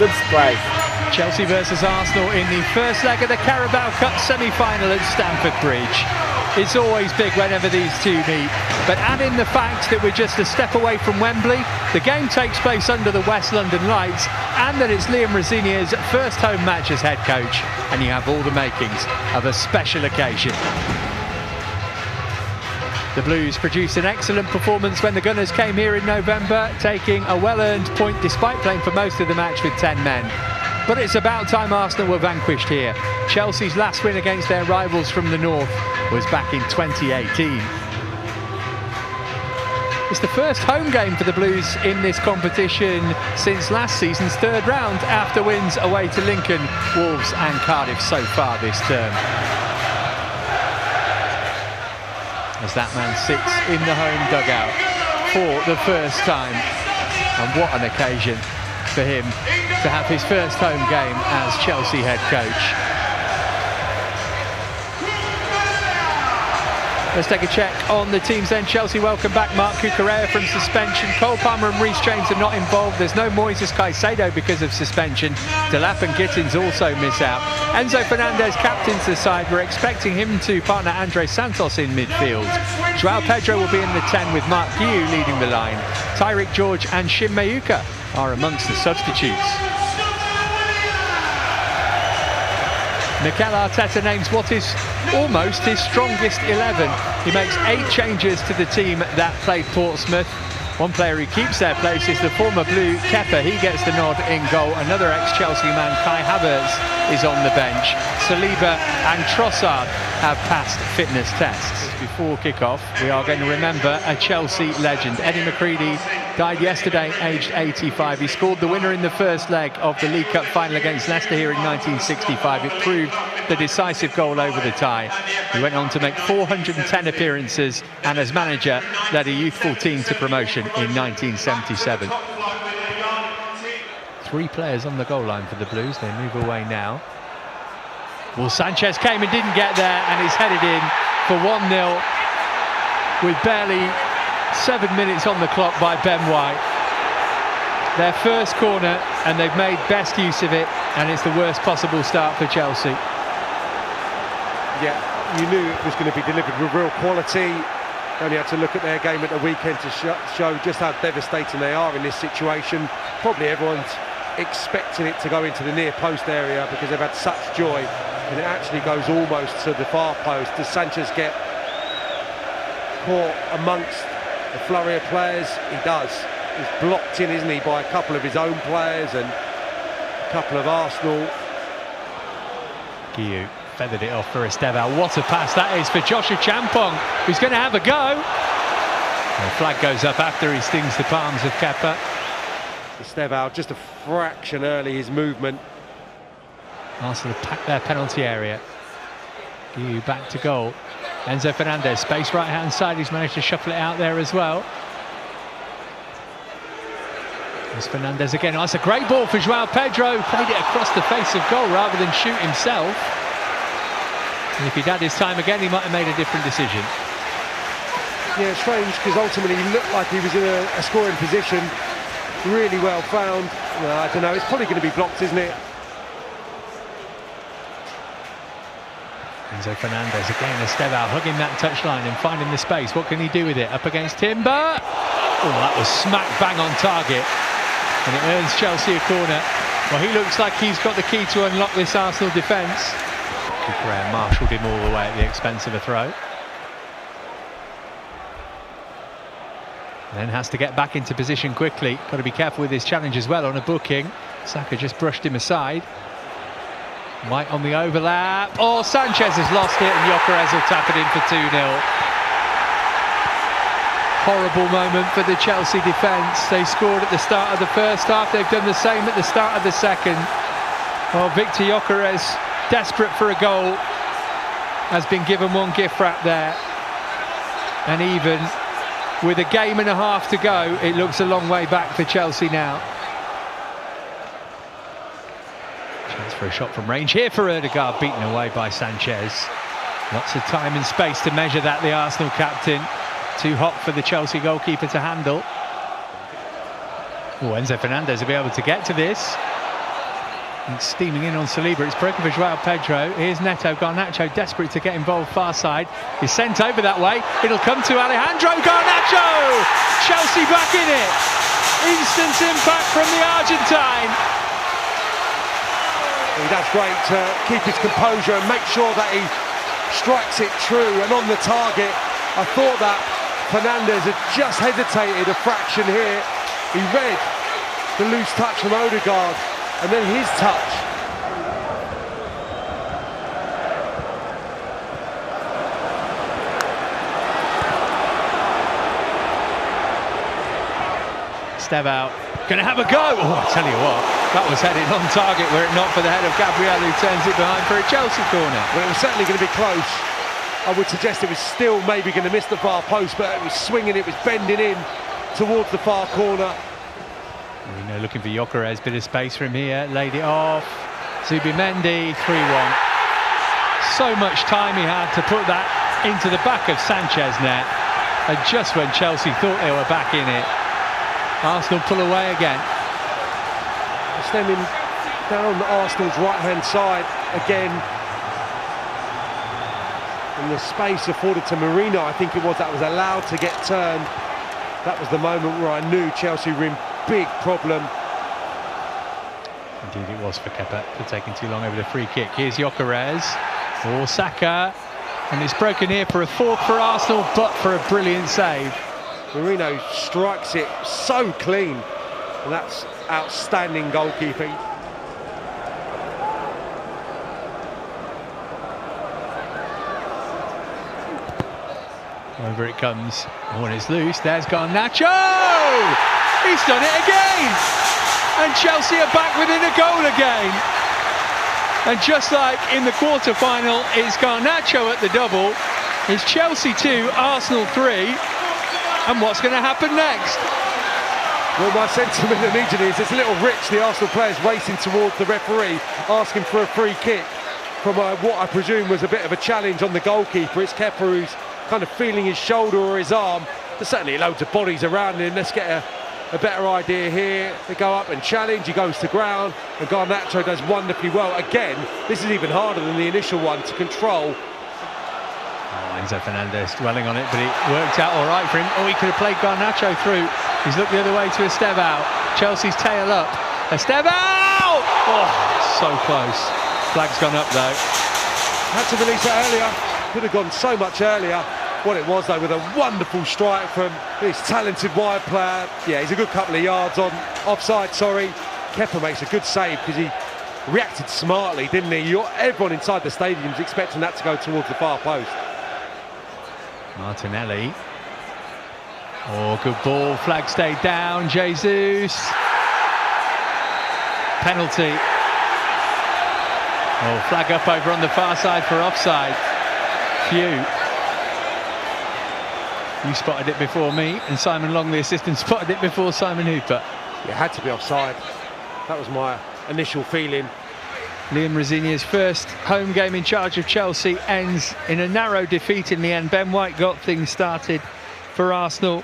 subscribe. Chelsea versus Arsenal in the first leg of the Carabao Cup semi-final at Stamford Bridge. It's always big whenever these two meet, but add in the fact that we're just a step away from Wembley, the game takes place under the West London lights, and that it's Liam Rosenior's first home match as head coach, and you have all the makings of a special occasion. The Blues produced an excellent performance when the Gunners came here in November, taking a well-earned point despite playing for most of the match with 10 men. But it's about time Arsenal were vanquished here. Chelsea's last win against their rivals from the north was back in 2018. It's the first home game for the Blues in this competition since last season's third round, after wins away to Lincoln, Wolves and Cardiff so far this term. As that man sits in the home dugout for the first time. And what an occasion for him to have his first home game as Chelsea head coach. Let's take a check on the team's end. Chelsea welcome back Marc Cucurella from suspension. Cole Palmer and Reece James are not involved. There's no Moises Caicedo because of suspension. Delap and Gittins also miss out. Enzo Fernandez captains the side. We're expecting him to partner Andre Santos in midfield. Joao Pedro will be in the 10 with Mark Guiu leading the line. Tyrick George and Shin Mayuka are amongst the substitutes. Mikel Arteta names what is almost his strongest 11. He makes 8 changes to the team that played Portsmouth. One player who keeps their place is the former Blue Kepa. He gets the nod in goal. Another ex-Chelsea man, Kai Havertz, is on the bench. Saliba and Trossard have passed fitness tests. Before kick-off, we are going to remember a Chelsea legend. Eddie McCreadie died yesterday, aged 85. He scored the winner in the first leg of the League Cup final against Leicester here in 1965. It proved the decisive goal over the tie. He went on to make 410 appearances and as manager led a youthful team to promotion in 1977. 3 players on the goal line for the Blues. They move away now. Well, Sanchez came and didn't get there, and he's headed in for 1-0 with barely 7 minutes on the clock by Ben White. Their first corner, and they've made best use of it, and it's the worst possible start for Chelsea. Yeah, you knew it was going to be delivered with real quality. Only had to look at their game at the weekend to show just how devastating they are in this situation. Probably everyone's expecting it to go into the near post area because they've had such joy, and it actually goes almost to the far post. Does Sanchez get caught amongst the flurry of players? He does. He's blocked in, isn't he, by a couple of his own players and a couple of Arsenal. Guiu feathered it off for Estevao. What a pass that is for Joshua Champong, who's going to have a go. The flag goes up after he stings the palms of Kepa. Estevao just a fraction early, his movement. Arsenal packed their penalty area. Guiu back to goal. Enzo Fernandez, space right hand side, he's managed to shuffle it out there as well. There's Fernandez again. Oh, that's a great ball for Joao Pedro. Played it across the face of goal rather than shoot himself. And if he'd had his time again, he might have made a different decision. Yeah, strange, because ultimately he looked like he was in a scoring position. Really well found. Well, I don't know, it's probably going to be blocked, isn't it? Enzo Fernandez again, Estevao hugging that touchline and finding the space. What can he do with it? Up against Timber. Oh, that was smack bang on target. And it earns Chelsea a corner. Well, he looks like he's got the key to unlock this Arsenal defence. Cucurella marshalled him all the way at the expense of a throw. Then has to get back into position quickly. Got to be careful with his challenge as well on a booking. Saka just brushed him aside. White on the overlap. Oh, Sanchez has lost it and Gyökeres will tap it in for 2-0. Horrible moment for the Chelsea defence. They scored at the start of the first half. They've done the same at the start of the second. Well, Victor Gyökeres, desperate for a goal, has been given one gift wrap there. And even with a game and a half to go, it looks a long way back for Chelsea now. Chance for a shot from range here for Ødegaard, beaten away by Sanchez. Lots of time and space to measure that, the Arsenal captain. Too hot for the Chelsea goalkeeper to handle. Oh, Enzo Fernandez will be able to get to this. It's steaming in on Saliba. It's broken for Joao Pedro. Here's Neto. Garnacho desperate to get involved far side. He's sent over that way. It'll come to Alejandro Garnacho. Chelsea back in it. Instant impact from the Argentine. He does great to keep his composure and make sure that he strikes it true and on the target. I thought that Fernandes had just hesitated a fraction here. He read the loose touch from Odegaard and then his touch. Estevao gonna have a go. Oh, I tell you what, that was headed on target were it not for the head of Gabriel, who turns it behind for a Chelsea corner. Well, it was certainly going to be close. I would suggest it was still maybe going to miss the far post, but it was swinging, it was bending in towards the far corner. Looking for Gyökeres, bit of space from here, laid it off. Zubimendi, 3-1. So much time he had to put that into the back of Sanchez net. And just when Chelsea thought they were back in it, Arsenal pull away again. Stemming down Arsenal's right-hand side again. And the space afforded to Merino, I think it was, that was allowed to get turned. That was the moment where I knew Chelsea were in big problem. Indeed it was for Kepa for taking too long over the free kick. Here's Gyökeres or Saka, and it's broken here for a fourth for Arsenal, but for a brilliant save. Merino strikes it so clean, and that's outstanding goalkeeping. Over it comes, and when it's loose, there's Garnacho! He's done it again! And Chelsea are back within a goal again. And just like in the quarter-final, it's Garnacho at the double. It's Chelsea 2, Arsenal 3. And what's going to happen next? Well, my sentiment immediately is it's a little rich, the Arsenal players racing towards the referee, asking for a free kick from what I presume was a bit of a challenge on the goalkeeper. It's Kepa who's kind of feeling his shoulder or his arm. There's certainly loads of bodies around him. Let's get a better idea here. They go up and challenge, he goes to ground, and Garnacho does wonderfully well. Again, this is even harder than the initial one to control. Oh, Enzo Fernandez dwelling on it, but it worked out all right for him. Oh, he could have played Garnacho through. He's looked the other way to Estevao. Chelsea's tail up. Estevao! Oh, so close. Flag's gone up though. Had to release it earlier. Could have gone so much earlier. What it was though, with a wonderful strike from this talented wide player. Yeah, he's a good couple of yards on offside, sorry. Kepa makes a good save because he reacted smartly, didn't he? Everyone inside the stadium's expecting that to go towards the far post. Martinelli. Oh, good ball. Flag stayed down. Jesus. Penalty. Oh, flag up over on the far side for offside. Phew. You spotted it before me, and Simon Long, the assistant, spotted it before Simon Hooper. It had to be offside. That was my initial feeling. Liam Rosenior's first home game in charge of Chelsea ends in a narrow defeat in the end. Ben White got things started for Arsenal,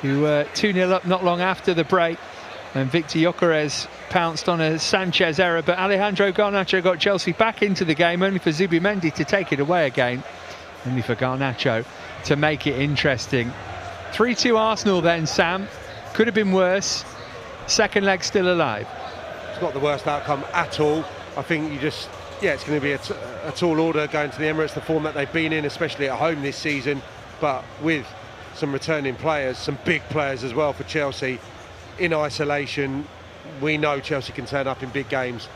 who were 2-0 up not long after the break, and Victor Gyökeres pounced on a Sanchez error, but Alejandro Garnacho got Chelsea back into the game, only for Zubimendi to take it away again, only for Garnacho to make it interesting. 3-2 Arsenal then, Sam. Could have been worse. Second leg still alive. It's not the worst outcome at all. I think it's going to be a tall order going to the Emirates, the form that they've been in, especially at home this season, but with some returning players, some big players as well for Chelsea. In isolation, we know Chelsea can turn up in big games.